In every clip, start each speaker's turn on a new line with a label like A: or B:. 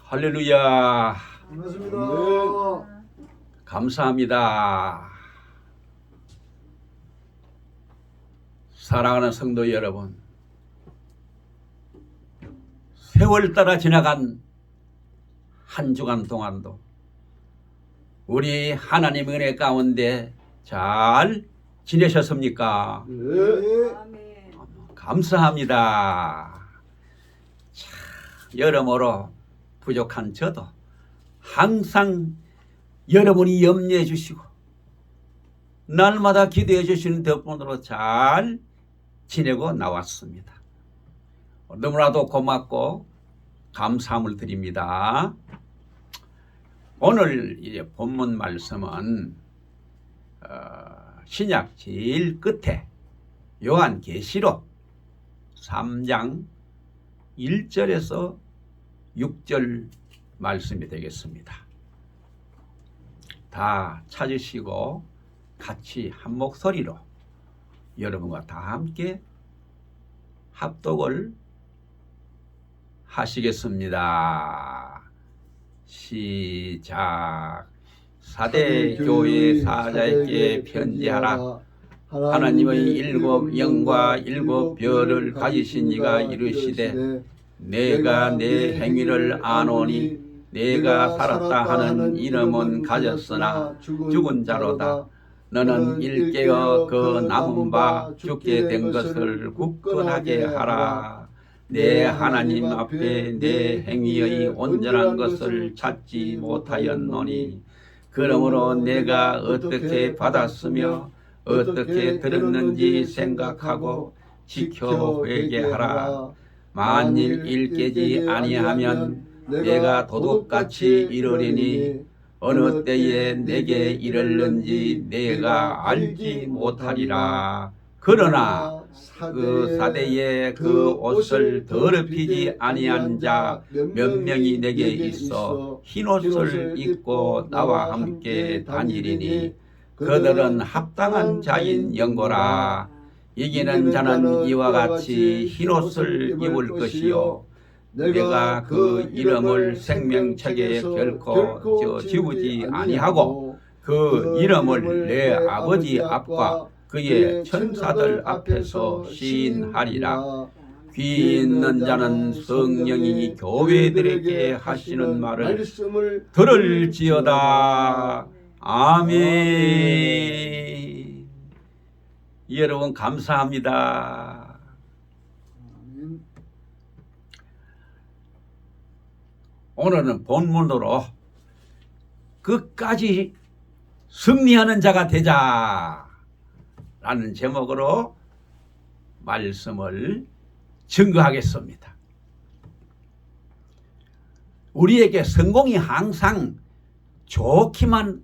A: 할렐루야.
B: 반갑습니다.
A: 감사합니다. 사랑하는 성도 여러분, 세월 따라 지나간 한 주간 동안도 우리 하나님 은혜 가운데 잘 지내셨습니까?
B: 네.
A: 감사합니다. 참, 여러모로 부족한 저도 항상 여러분이 염려해 주시고 날마다 기도해 주시는 덕분으로 잘 지내고 나왔습니다. 너무나도 고맙고 감사함을 드립니다. 오늘 이제 본문 말씀은 신약 제일 끝에 요한계시록 3장 1절에서 6절 말씀이 되겠습니다. 다 찾으시고 같이 한 목소리로 여러분과 다 함께 합독을 하시겠습니다. 시작. 사대 교회 사자에게 편지하라. 하나님의 일곱 영과 일곱 별을 가지신 이가 이르시되 내가 내 행위를 아노니 내가 살았다 하는 이름은 가졌으나 죽은 자로다. 너는 일깨어 그 남은 바 죽게 된 것을 굳건하게 하라. 내 하나님 앞에 내 행위의 온전한 것을 찾지 못하였노니 그러므로 내가 어떻게 받았으며 어떻게 들었는지 생각하고 지켜 회개하라. 만일 일깨지 아니하면 내가 도둑같이 이르리니 어느 때에 내게 이르는지 내가 알지 못하리라. 그러나 그 사대에 그 옷을 더럽히지 아니한 자 몇 명이 내게 있어 흰옷을 입고 나와 함께 다니리니 그들은 합당한 자인 영고라. 이기는 자는 이와 같이 흰옷을 입을 것이요 내가 그 이름을 생명책에 결코 지우지 아니하고 그 이름을 내 아버지 앞과 그의 천사들 앞에서 시인하리라. 귀 있는 자는 성령이 교회들에게 하시는 말을 들을지어다. 아멘. 여러분 감사합니다. 오늘은 본문으로 끝까지 승리하는 자가 되자 라는 제목으로 말씀을 증거하겠습니다. 우리에게 성공이 항상 좋기만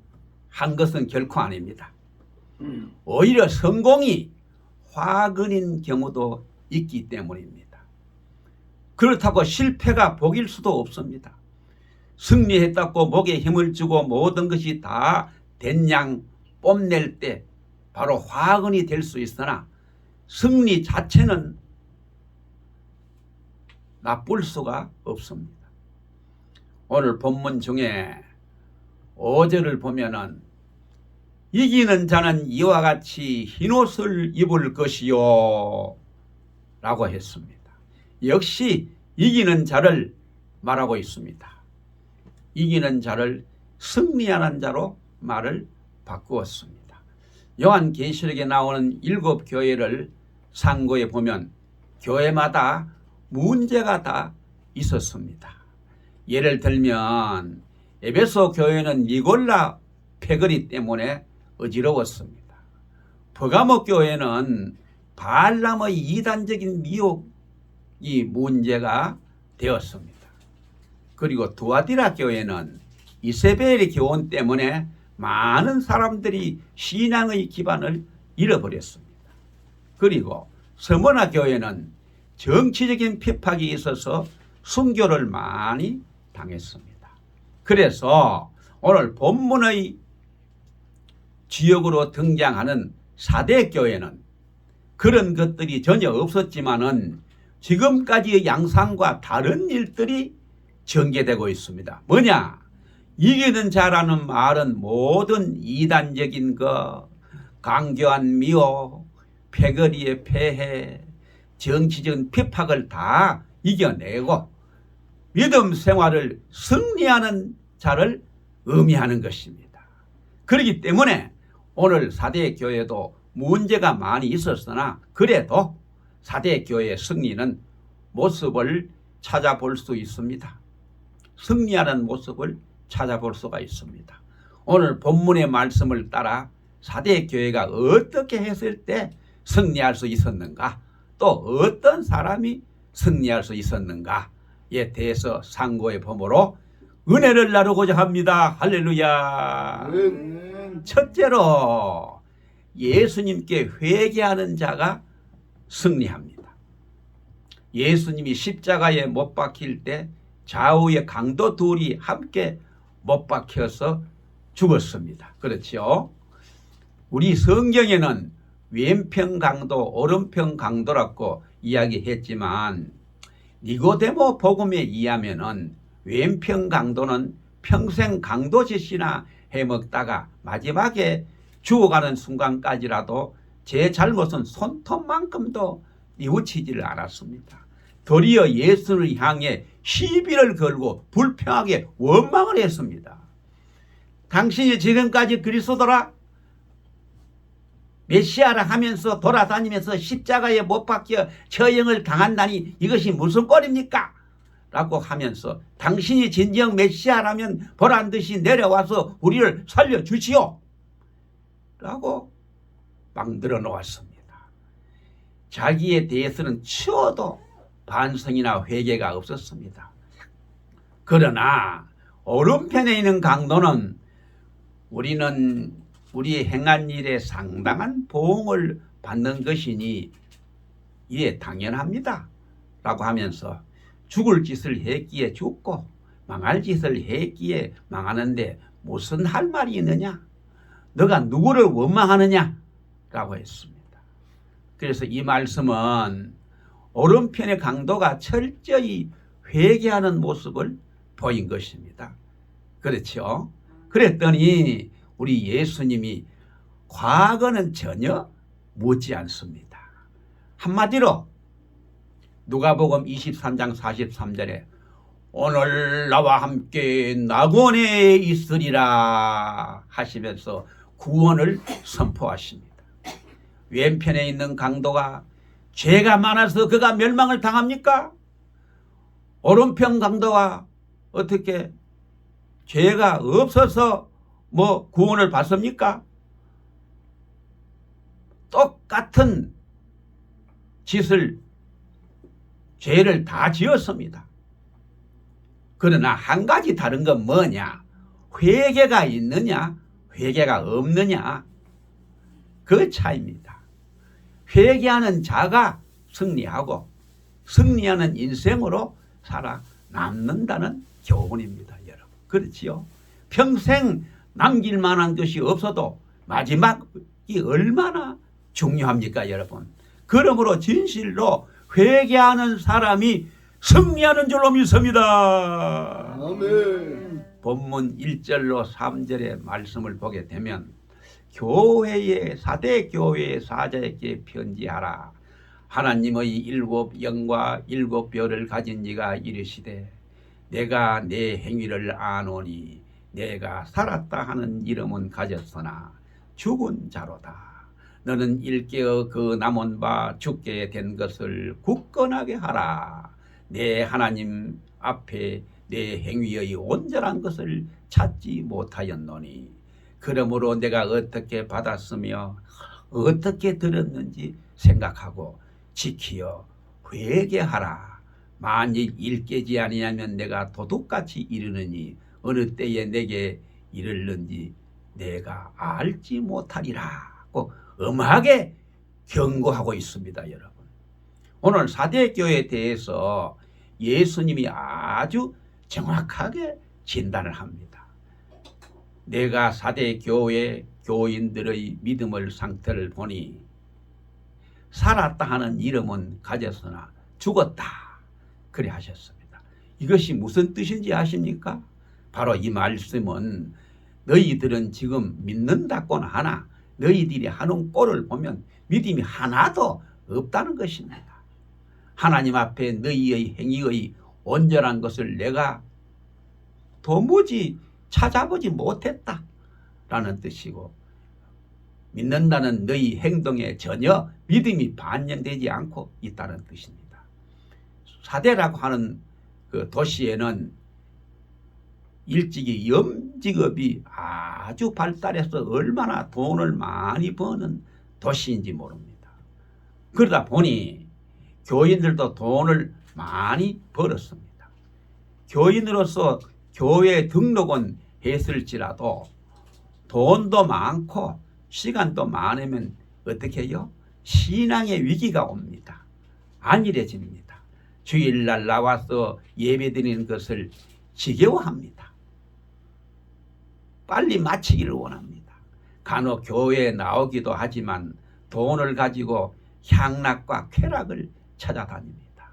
A: 한 것은 결코 아닙니다. 오히려 성공이 화근인 경우도 있기 때문입니다. 그렇다고 실패가 복일 수도 없습니다. 승리했다고 목에 힘을 주고 모든 것이 다 된 양 뽐낼 때 바로 화근이 될 수 있으나 승리 자체는 나쁠 수가 없습니다. 오늘 본문 중에 5절을 보면은 이기는 자는 이와 같이 흰옷을 입을 것이요 라고 했습니다. 역시 이기는 자를 말하고 있습니다. 이기는 자를 승리하는 자로 말을 바꾸었습니다. 요한계시록에 나오는 7 교회를 상고해 보면 교회마다 문제가 다 있었습니다. 예를 들면 에베소 교회는 니골라 패거리 때문에 어지러웠습니다. 버가모 교회는 발람의 이단적인 미혹이 문제가 되었습니다. 그리고 두아디라 교회는 이세벨의 교훈 때문에 많은 사람들이 신앙의 기반을 잃어버렸습니다. 그리고 스무나 교회는 정치적인 핍박이 있어서 순교를 많이 당했습니다. 그래서 오늘 본문의 지역으로 등장하는 사대교회는 그런 것들이 전혀 없었지만은 지금까지의 양상과 다른 일들이 전개되고 있습니다. 뭐냐? 이기는 자라는 말은 모든 이단적인 강교한 미호, 패거리의 폐해, 정치적인 핍박을 다 이겨내고 믿음 생활을 승리하는 자를 의미하는 것입니다. 그렇기 때문에 오늘 사대 교회도 문제가 많이 있었으나 그래도 사대 교회의 승리는 모습을 찾아볼 수 있습니다. 승리하는 모습을 찾아볼 수가 있습니다. 오늘 본문의 말씀을 따라 사대 교회가 어떻게 했을 때 승리할 수 있었는가, 또 어떤 사람이 승리할 수 있었는가에 대해서 상고의 범으로 은혜를 나누고자 합니다. 할렐루야. 첫째로 예수님께 회개하는 자가 승리합니다. 예수님이 십자가에 못 박힐 때 좌우의 강도 둘이 함께 못 박혀서 죽었습니다. 그렇죠? 우리 성경에는 왼편 강도, 오른편 강도라고 이야기했지만 니고데모 복음에 의하면은 왼편 강도는 평생 강도짓이나 해먹다가 마지막에 죽어가는 순간까지라도 제 잘못은 손톱만큼도 뉘우치지를 않았습니다. 도리어 예수를 향해 시비를 걸고 불평하게 원망을 했습니다. 당신이 지금까지 그리스도라 메시아라 하면서 돌아다니면서 십자가에 못 박혀 처형을 당한다니 이것이 무슨 꼴입니까? 라고 하면서 당신이 진정 메시아라면 보란듯이 내려와서 우리를 살려주시오 라고 만들어 놓았습니다. 자기에 대해서는 치워도 반성이나 회개가 없었습니다. 그러나 오른편에 있는 강도는 우리는 우리 행한 일에 상당한 보응을 받는 것이니 이에 당연합니다 라고 하면서 죽을 짓을 했기에 죽고 망할 짓을 했기에 망하는데 무슨 할 말이 있느냐? 너가 누구를 원망하느냐? 라고 했습니다. 그래서 이 말씀은 오른편의 강도가 철저히 회개하는 모습을 보인 것입니다. 그렇죠? 그랬더니 우리 예수님이 과거는 전혀 묻지 않습니다. 한마디로 누가복음 23장 43절에 오늘 나와 함께 낙원에 있으리라 하시면서 구원을 선포하십니다. 왼편에 있는 강도가 죄가 많아서 그가 멸망을 당합니까? 오른편 강도가 어떻게 죄가 없어서 구원을 받습니까? 똑같은 죄를 다 지었습니다. 그러나 한 가지 다른 건 뭐냐? 회개가 있느냐, 회개가 없느냐, 그 차이입니다. 회개하는 자가 승리하고 승리하는 인생으로 살아남는다는 교훈입니다, 여러분. 그렇지요? 평생 남길 만한 것이 없어도 마지막이 얼마나 중요합니까, 여러분? 그러므로 진실로 회개하는 사람이 승리하는 줄로 믿습니다.
B: 아멘.
A: 본문 1절로 3절의 말씀을 보게 되면 교회의 사대 교회의 사자에게 편지하라. 하나님의 일곱 영과 일곱 별을 가진 이가 이르시되 내가 내 행위를 아노니 내가 살았다 하는 이름은 가졌으나 죽은 자로다. 너는 일깨어 그 남은 바 죽게 된 것을 굳건하게 하라. 내 하나님 앞에 내 행위의 온전한 것을 찾지 못하였노니 그러므로 내가 어떻게 받았으며 어떻게 들었는지 생각하고 지키어 회개하라. 만일 일깨지 아니하면 내가 도둑같이 이르느니 어느 때에 내게 이르는지 내가 알지 못하리라. 엄하게 경고하고 있습니다, 여러분. 오늘 사대교회에 대해서 예수님이 아주 정확하게 진단을 합니다. 내가 사대교회 교인들의 믿음의 상태를 보니 살았다 하는 이름은 가졌으나 죽었다. 그래 하셨습니다. 이것이 무슨 뜻인지 아십니까? 바로 이 말씀은 너희들은 지금 믿는다고는 하나 너희들이 하는 꼴을 보면 믿음이 하나도 없다는 것입니다. 하나님 앞에 너희의 행위의 온전한 것을 내가 도무지 찾아보지 못했다라는 뜻이고, 믿는다는 너희 행동에 전혀 믿음이 반영되지 않고 있다는 뜻입니다. 사대라고 하는 그 도시에는 일찍이 염직업이 아주 발달해서 얼마나 돈을 많이 버는 도시인지 모릅니다. 그러다 보니 교인들도 돈을 많이 벌었습니다. 교인으로서 교회에 등록은 했을지라도 돈도 많고 시간도 많으면 어떻게 해요? 신앙의 위기가 옵니다. 안일해집니다. 주일날 나와서 예배드리는 것을 지겨워합니다. 빨리 마치기를 원합니다. 간혹 교회에 나오기도 하지만 돈을 가지고 향락과 쾌락을 찾아다닙니다.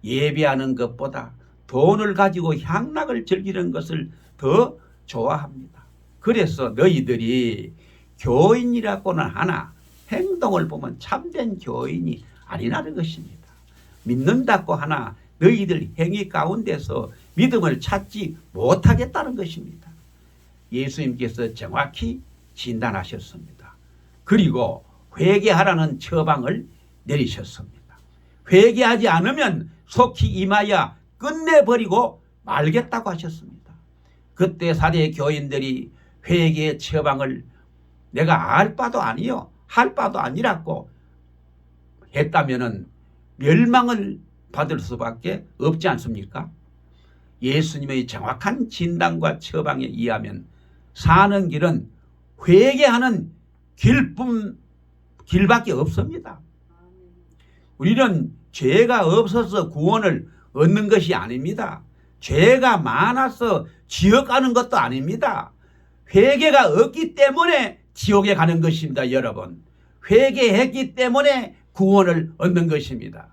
A: 예배하는 것보다 돈을 가지고 향락을 즐기는 것을 더 좋아합니다. 그래서 너희들이 교인이라고는 하나 행동을 보면 참된 교인이 아니라는 것입니다. 믿는다고 하나 너희들 행위 가운데서 믿음을 찾지 못하겠다는 것입니다. 예수님께서 정확히 진단하셨습니다. 그리고 회개하라는 처방을 내리셨습니다. 회개하지 않으면 속히 임하여 끝내버리고 말겠다고 하셨습니다. 그때 사대 교인들이 회개의 처방을 내가 알 바도 아니요 할 바도 아니라고 했다면은 멸망을 받을 수밖에 없지 않습니까? 예수님의 정확한 진단과 처방에 의하면 사는 길은 회개하는 길밖에 없습니다. 우리는 죄가 없어서 구원을 얻는 것이 아닙니다. 죄가 많아서 지옥 가는 것도 아닙니다. 회개가 없기 때문에 지옥에 가는 것입니다. 여러분, 회개했기 때문에 구원을 얻는 것입니다.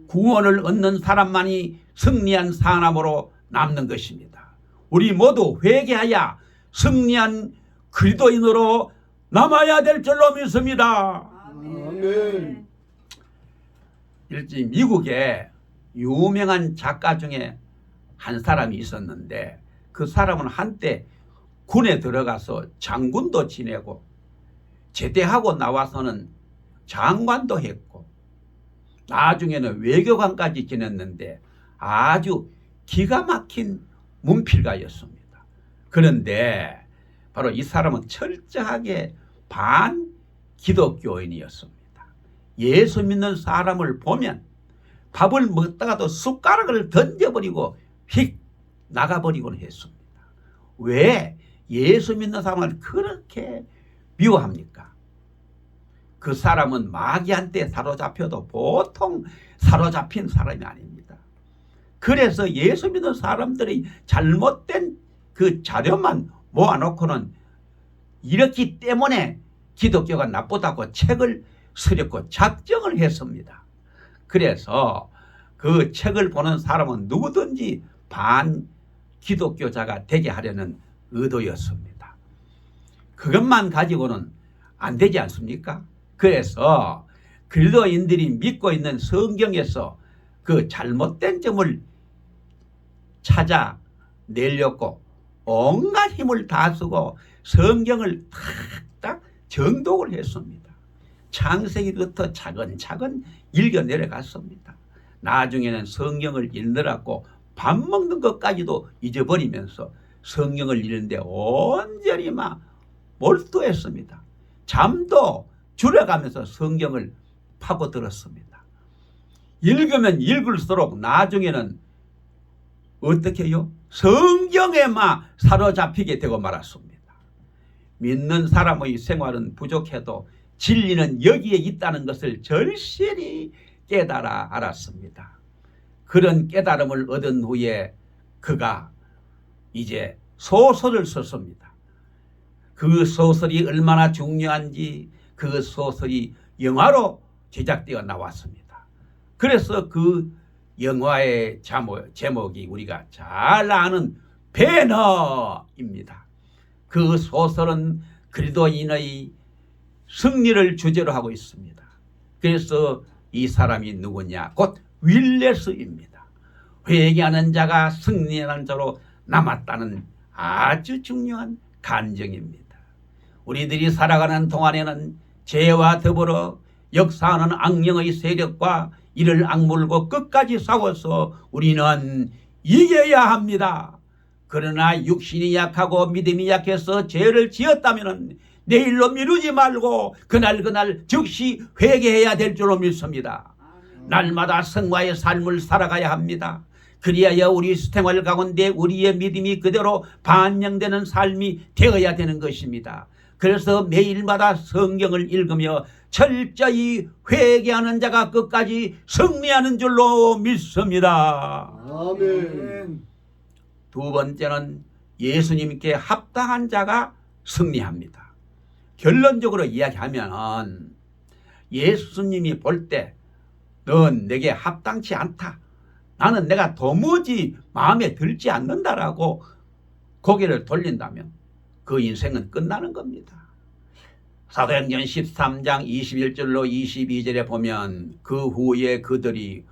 A: 구원을 얻는 사람만이 승리한 사람으로 남는 것입니다. 우리 모두 회개하여 승리한 그리스도인으로 남아야 될 줄로 믿습니다.
B: 아멘.
A: 일찍 미국에 유명한 작가 중에 한 사람이 있었는데, 그 사람은 한때 군에 들어가서 장군도 지내고 제대하고 나와서는 장관도 했고 나중에는 외교관까지 지냈는데 아주 기가 막힌 문필가였습니다. 그런데 바로 이 사람은 철저하게 반기독교인이었습니다. 예수 믿는 사람을 보면 밥을 먹다가도 숟가락을 던져버리고 휙 나가버리곤 했습니다. 왜 예수 믿는 사람을 그렇게 미워합니까? 그 사람은 마귀한테 사로잡혀도 보통 사로잡힌 사람이 아닙니다. 그래서 예수 믿는 사람들이 잘못된 그 자료만 모아놓고는 이렇기 때문에 기독교가 나쁘다고 책을 쓰렸고 작정을 했습니다. 그래서 그 책을 보는 사람은 누구든지 반기독교자가 되게 하려는 의도였습니다. 그것만 가지고는 안 되지 않습니까? 그래서 그리스도인들이 믿고 있는 성경에서 그 잘못된 점을 찾아내려고 온갖 힘을 다 쓰고 성경을 탁탁 정독을 했습니다. 창세기부터 차근차근 읽어 내려갔습니다. 나중에는 성경을 읽느라고 밥 먹는 것까지도 잊어버리면서 성경을 읽는데 온전히 막 몰두했습니다. 잠도 줄여가면서 성경을 파고들었습니다. 읽으면 읽을수록 나중에는 어떻게 해요? 성경에만 사로잡히게 되고 말았습니다. 믿는 사람의 생활은 부족해도 진리는 여기에 있다는 것을 절실히 깨달아 알았습니다. 그런 깨달음을 얻은 후에 그가 이제 소설을 썼습니다. 그 소설이 얼마나 중요한지 그 소설이 영화로 제작되어 나왔습니다. 그래서 그 영화의 제목이 우리가 잘 아는 배너입니다. 그 소설은 그리스도인의 승리를 주제로 하고 있습니다. 그래서 이 사람이 누구냐? 곧 윌레스입니다. 회개하는 자가 승리하는 자로 남았다는 아주 중요한 간증입니다. 우리들이 살아가는 동안에는 죄와 더불어 역사하는 악령의 세력과 이를 악물고 끝까지 싸워서 우리는 이겨야 합니다. 그러나 육신이 약하고 믿음이 약해서 죄를 지었다면 내일로 미루지 말고 그날 즉시 회개해야 될 줄로 믿습니다. 날마다 성화의 삶을 살아가야 합니다. 그리하여 우리 생활 가운데 우리의 믿음이 그대로 반영되는 삶이 되어야 되는 것입니다. 그래서 매일마다 성경을 읽으며 철저히 회개하는 자가 끝까지 승리하는 줄로 믿습니다.
B: 아멘.
A: 두 번째는 예수님께 합당한 자가 승리합니다. 결론적으로 이야기하면 예수님이 볼 때 넌 내게 합당치 않다. 나는 내가 도무지 마음에 들지 않는다라고 고개를 돌린다면 그 인생은 끝나는 겁니다. 사도행전 13장 21절로 22절에 보면 그 후에 그들이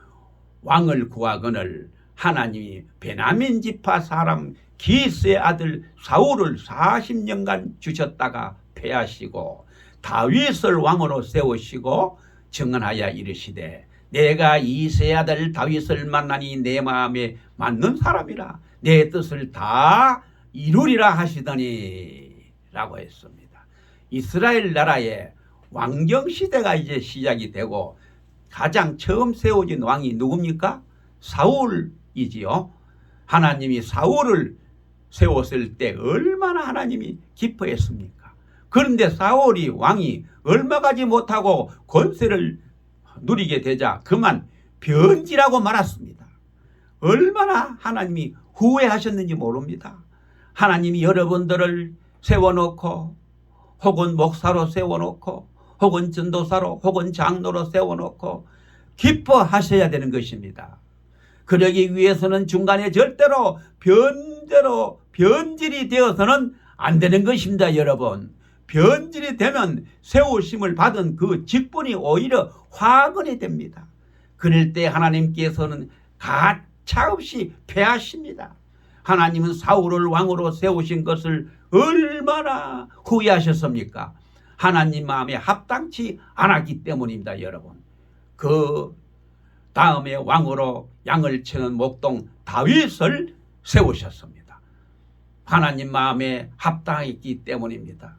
A: 왕을 구하거늘 하나님이 베냐민 지파 사람 기스의 아들 사울을 40년간 주셨다가 패하시고 다윗을 왕으로 세우시고 증언하여 이르시되 내가 이새의 아들 다윗을 만나니 내 마음에 맞는 사람이라 내 뜻을 다 이루리라 하시더니 라고 했습니다. 이스라엘 나라의 왕정시대가 이제 시작이 되고 가장 처음 세워진 왕이 누굽니까? 사울이지요. 하나님이 사울을 세웠을 때 얼마나 하나님이 기뻐했습니까? 그런데 사울이 왕이 얼마 가지 못하고 권세를 누리게 되자 그만 변질하고 말았습니다. 얼마나 하나님이 후회하셨는지 모릅니다. 하나님이 여러분들을 세워놓고 혹은 목사로 세워놓고 혹은 전도사로 혹은 장로로 세워놓고 기뻐하셔야 되는 것입니다. 그러기 위해서는 중간에 절대로 변질이 되어서는 안 되는 것입니다. 여러분, 변질이 되면 세우심을 받은 그 직분이 오히려 화근이 됩니다. 그럴 때 하나님께서는 가차없이 패하십니다. 하나님은 사울을 왕으로 세우신 것을 얼마나 후회하셨습니까? 하나님 마음에 합당치 않았기 때문입니다. 여러분, 그 다음에 왕으로 양을 치는 목동 다윗을 세우셨습니다. 하나님 마음에 합당했기 때문입니다.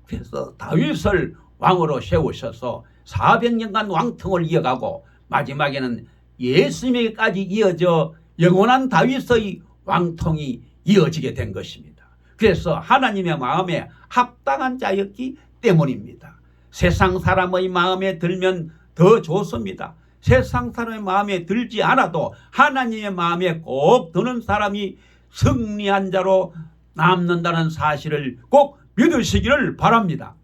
A: 그래서 다윗을 왕으로 세우셔서 400년간 왕통을 이어가고 마지막에는 예수님에게까지 이어져 영원한 다윗의 왕통이 이어지게 된 것입니다. 그래서 하나님의 마음에 합당한 자였기 때문입니다. 세상 사람의 마음에 들면 더 좋습니다. 세상 사람의 마음에 들지 않아도 하나님의 마음에 꼭 드는 사람이 승리한 자로 남는다는 사실을 꼭 믿으시기를 바랍니다.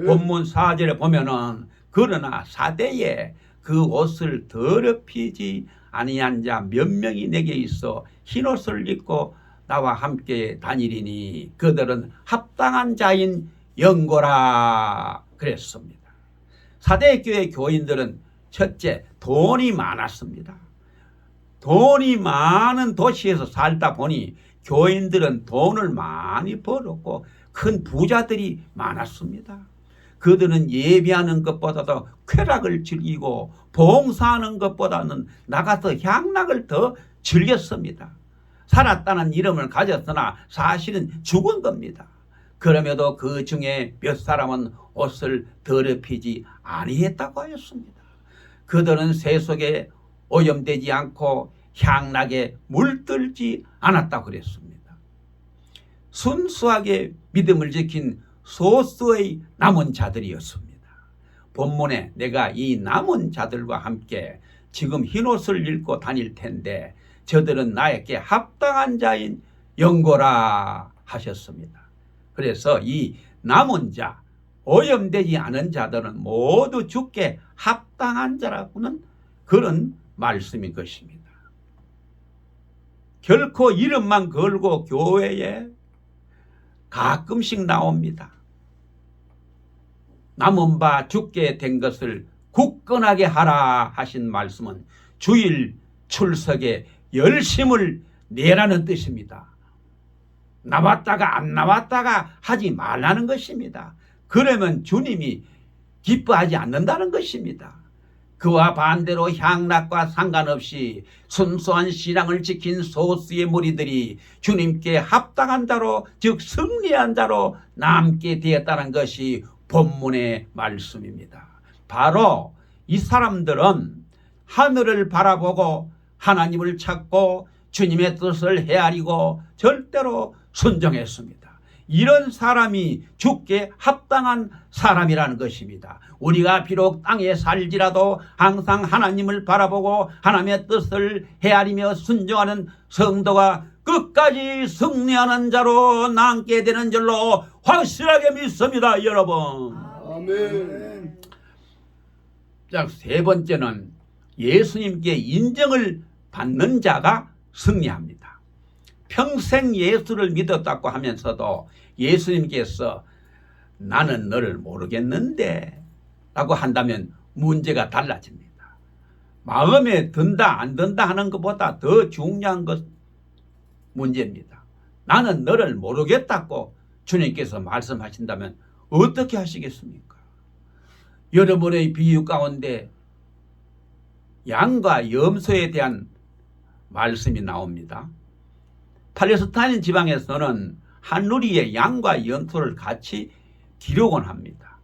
A: 본문 4절에 보면은 그러나 사대에 그 옷을 더럽히지 아니한 자 몇 명이 내게 있어 흰옷을 입고 나와 함께 다니리니 그들은 합당한 자인 영고라 그랬습니다. 사대교회 교인들은 첫째, 돈이 많았습니다. 돈이 많은 도시에서 살다 보니 교인들은 돈을 많이 벌었고 큰 부자들이 많았습니다. 그들은 예배하는 것보다도 쾌락을 즐기고 봉사하는 것보다는 나가서 향락을 더 즐겼습니다. 살았다는 이름을 가졌으나 사실은 죽은 겁니다. 그럼에도 그 중에 몇 사람은 옷을 더럽히지 아니했다고 하였습니다. 그들은 세속에 오염되지 않고 향락에 물들지 않았다고 그랬습니다. 순수하게 믿음을 지킨 소수의 남은 자들이었습니다. 본문에 내가 이 남은 자들과 함께 지금 흰옷을 입고 다닐 텐데 저들은 나에게 합당한 자인 영고라 하셨습니다. 그래서 이 남은 자, 오염되지 않은 자들은 모두 주께 합당한 자라고는 그런 말씀인 것입니다. 결코 이름만 걸고 교회에 가끔씩 나옵니다. 남은 바 죽게 된 것을 굳건하게 하라 하신 말씀은 주일 출석에 열심을 내라는 뜻입니다. 나왔다가 안 나왔다가 하지 말라는 것입니다. 그러면 주님이 기뻐하지 않는다는 것입니다. 그와 반대로 향락과 상관없이 순수한 신앙을 지킨 소수의 무리들이 주님께 합당한 자로, 즉 승리한 자로 남게 되었다는 것이 본문의 말씀입니다. 바로 이 사람들은 하늘을 바라보고 하나님을 찾고 주님의 뜻을 헤아리고 절대로 순종했습니다. 이런 사람이 죽게 합당한 사람이라는 것입니다. 우리가 비록 땅에 살지라도 항상 하나님을 바라보고 하나님의 뜻을 헤아리며 순종하는 성도가 끝까지 승리하는 자로 남게 되는 줄로 확실하게 믿습니다, 여러분.
B: 아멘.
A: 자, 세 번째는 예수님께 인정을 받는 자가 승리합니다. 평생 예수를 믿었다고 하면서도 예수님께서 나는 너를 모르겠는데 라고 한다면 문제가 달라집니다. 마음에 든다 안 든다 하는 것보다 더 중요한 것 문제입니다. 나는 너를 모르겠다고 주님께서 말씀하신다면 어떻게 하시겠습니까? 여러분의 비유 가운데 양과 염소에 대한 말씀이 나옵니다. 팔레스타인 지방에서는 한 누리에 양과 염소를 같이 기르곤 합니다.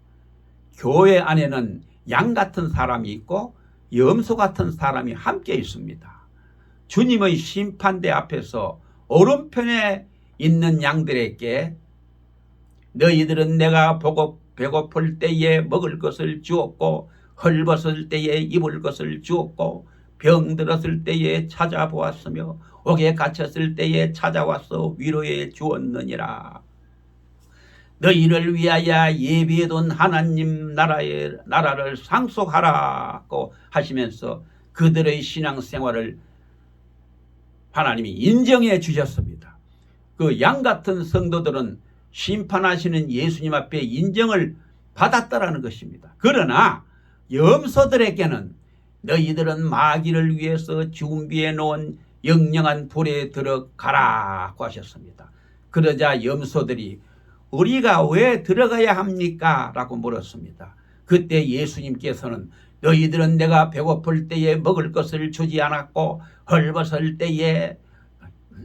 A: 교회 안에는 양 같은 사람이 있고 염소 같은 사람이 함께 있습니다. 주님의 심판대 앞에서 오른편에 있는 양들에게 너희들은 내가 배고플 때에 먹을 것을 주었고 헐벗을 때에 입을 것을 주었고 병들었을 때에 찾아보았으며 옥에 갇혔을 때에 찾아와서 위로해 주었느니라. 너희를 위하여 예비해둔 하나님 나라를 상속하라고 하시면서 그들의 신앙생활을 하나님이 인정해 주셨습니다. 그 양 같은 성도들은 심판하시는 예수님 앞에 인정을 받았다라는 것입니다. 그러나 염소들에게는 너희들은 마귀를 위해서 준비해 놓은 영영한 불에 들어가라고 하셨습니다. 그러자 염소들이 우리가 왜 들어가야 합니까? 라고 물었습니다. 그때 예수님께서는 너희들은 내가 배고플 때에 먹을 것을 주지 않았고 헐벗을 때에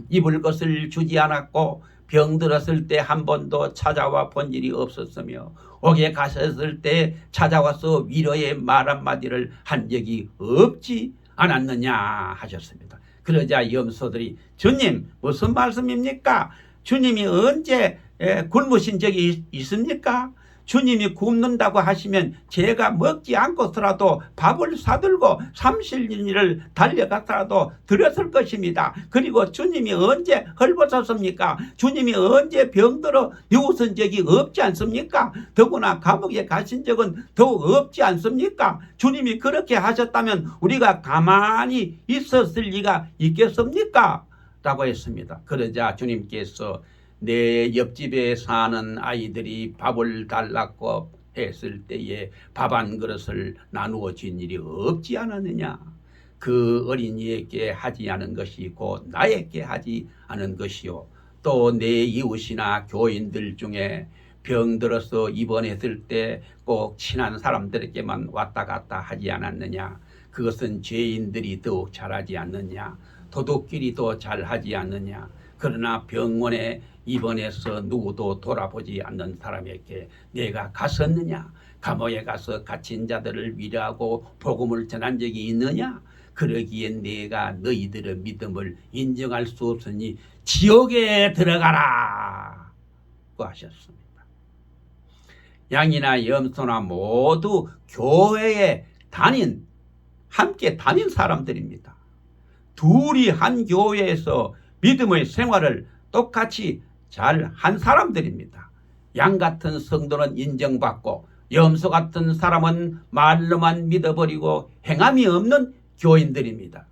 A: 입을 것을 주지 않았고 병들었을 때 한 번도 찾아와 본 일이 없었으며 옥에 가셨을 때 찾아와서 위로의 말 한마디를 한 적이 없지 않았느냐 하셨습니다. 그러자 염소들이 주님 무슨 말씀입니까? 주님이 언제 굶으신 적이 있습니까? 주님이 굶는다고 하시면 제가 먹지 않고서라도 밥을 사들고 30리를 달려가서라도 드렸을 것입니다. 그리고 주님이 언제 헐벗었습니까? 주님이 언제 병들어 누우신 적이 없지 않습니까? 더구나 감옥에 가신 적은 더욱 없지 않습니까? 주님이 그렇게 하셨다면 우리가 가만히 있었을 리가 있겠습니까? 라고 했습니다. 그러자 주님께서 내 옆집에 사는 아이들이 밥을 달라고 했을 때에 밥 한 그릇을 나누어 준 일이 없지 않았느냐. 그 어린이에게 하지 않은 것이 곧 나에게 하지 않은 것이요. 또 내 이웃이나 교인들 중에 병들어서 입원했을 때 꼭 친한 사람들에게만 왔다 갔다 하지 않았느냐. 그것은 죄인들이 더욱 잘하지 않느냐. 도둑끼리 더 잘하지 않느냐. 그러나 병원에 입원해서 누구도 돌아보지 않는 사람에게 내가 갔었느냐? 감옥에 가서 갇힌 자들을 위로하고 복음을 전한 적이 있느냐? 그러기에 내가 너희들의 믿음을 인정할 수 없으니 지옥에 들어가라 고 하셨습니다. 양이나 염소나 모두 교회에 함께 다닌 사람들입니다. 둘이 한 교회에서 믿음의 생활을 똑같이 잘 한 사람들입니다. 양 같은 성도는 인정받고 염소 같은 사람은 말로만 믿어버리고 행함이 없는 교인들입니다.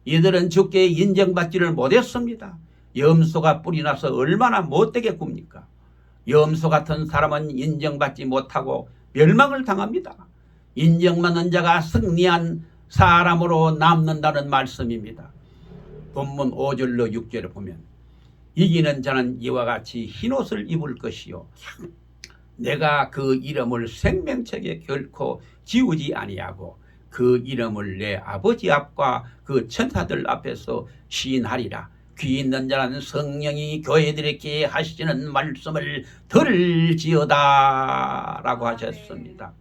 A: 이들은 주께 인정받지를 못했습니다. 염소가 뿔이 나서 얼마나 못되게 굽니까? 염소 같은 사람은 인정받지 못하고 멸망을 당합니다. 인정받는 자가 승리한 사람으로 남는다는 말씀입니다. 본문 5절로 6절을 보면 이기는 자는 이와 같이 흰옷을 입을 것이요 내가 그 이름을 생명책에 결코 지우지 아니하고 그 이름을 내 아버지 앞과 그 천사들 앞에서 시인하리라. 귀 있는 자는 성령이 교회들에게 하시는 말씀을 들을지어다 라고 하셨습니다.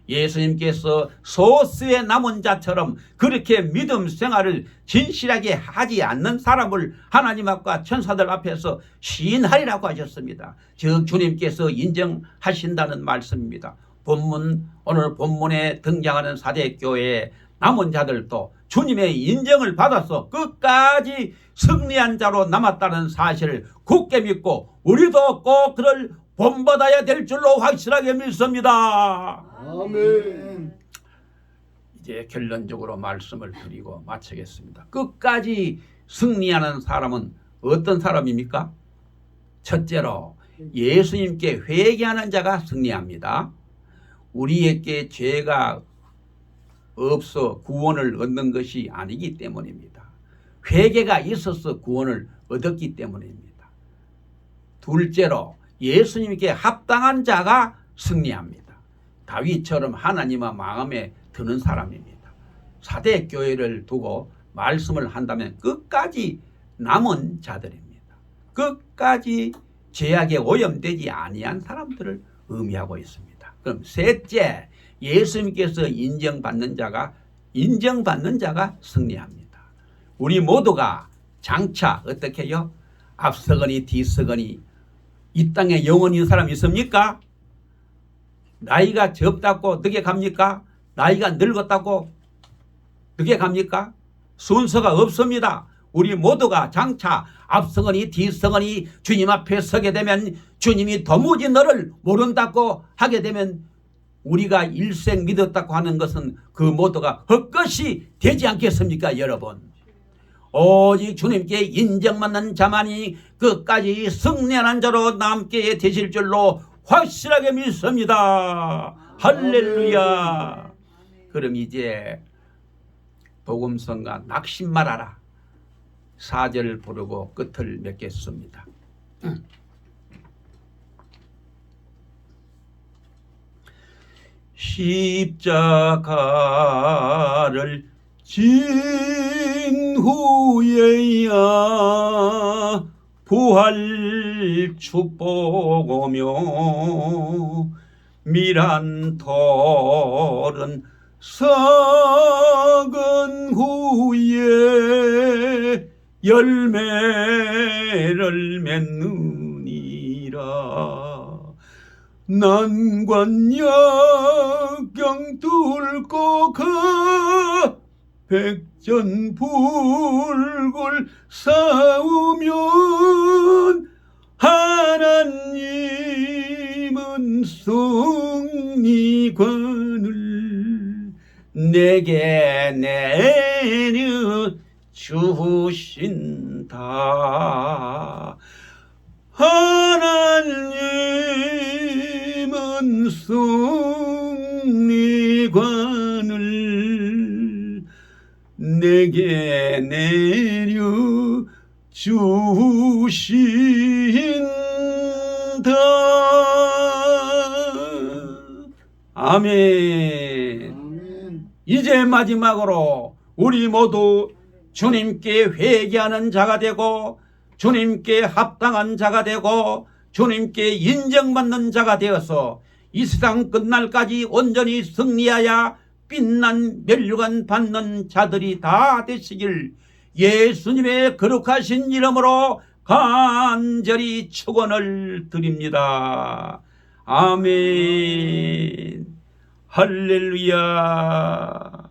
A: 예수님께서 소수의 남은 자처럼 그렇게 믿음 생활을 진실하게 하지 않는 사람을 하나님 앞과 천사들 앞에서 시인하리라고 하셨습니다. 즉 주님께서 인정하신다는 말씀입니다. 오늘 본문에 등장하는 사대교회의 남은 자들도 주님의 인정을 받아서 끝까지 승리한 자로 남았다는 사실을 굳게 믿고 우리도 꼭 그를 본받아야 될 줄로 확실하게 믿습니다.
B: 아멘.
A: 이제 결론적으로 말씀을 드리고 마치겠습니다. 끝까지 승리하는 사람은 어떤 사람입니까? 첫째로 예수님께 회개하는 자가 승리합니다. 우리에게 죄가 없어 구원을 얻는 것이 아니기 때문입니다. 회개가 있어서 구원을 얻었기 때문입니다. 둘째로 예수님께 합당한 자가 승리합니다. 다윗처럼 하나님의 마음에 드는 사람입니다. 사대교회를 두고 말씀을 한다면 끝까지 남은 자들입니다. 끝까지 죄악에 오염되지 아니한 사람들을 의미하고 있습니다. 그럼 셋째, 예수님께서 인정받는 자가 승리합니다. 우리 모두가 장차 어떻게 해요? 앞서거니 뒤서거니 이 땅에 영원히 있는 사람 있습니까? 나이가 적다고 늦게 갑니까? 나이가 늙었다고 늦게 갑니까? 순서가 없습니다. 우리 모두가 장차 앞서거니 뒤서거니 주님 앞에 서게 되면 주님이 도무지 너를 모른다고 하게 되면 우리가 일생 믿었다고 하는 것은 그 모두가 헛것이 되지 않겠습니까, 여러분? 오직 주님께 인정받는 자만이 끝까지 승리하는 자로 남게 되실 줄로 확실하게 믿습니다. 할렐루야. 그럼 이제 복음성가 낙심 말아라 4절 부르고 끝을 맺겠습니다. 십자가를 진 후에야 부활 축복 오며 미란 털은 썩은 후에 열매를 맺느니라. 난관 역경 뚫고 그 백전불굴 싸우면 하나님은 승리관을 내게 내려 주신다. 하나님은 승리관을 내게 내려 주신다. 아멘. 이제 마지막으로 우리 모두 주님께 회개하는 자가 되고 주님께 합당한 자가 되고 주님께 인정받는 자가 되어서 이 세상 끝날까지 온전히 승리하여 빛난 면류관 받는 자들이 다 되시길 예수님의 거룩하신 이름으로 간절히 축원을 드립니다. 아멘. 할렐루야.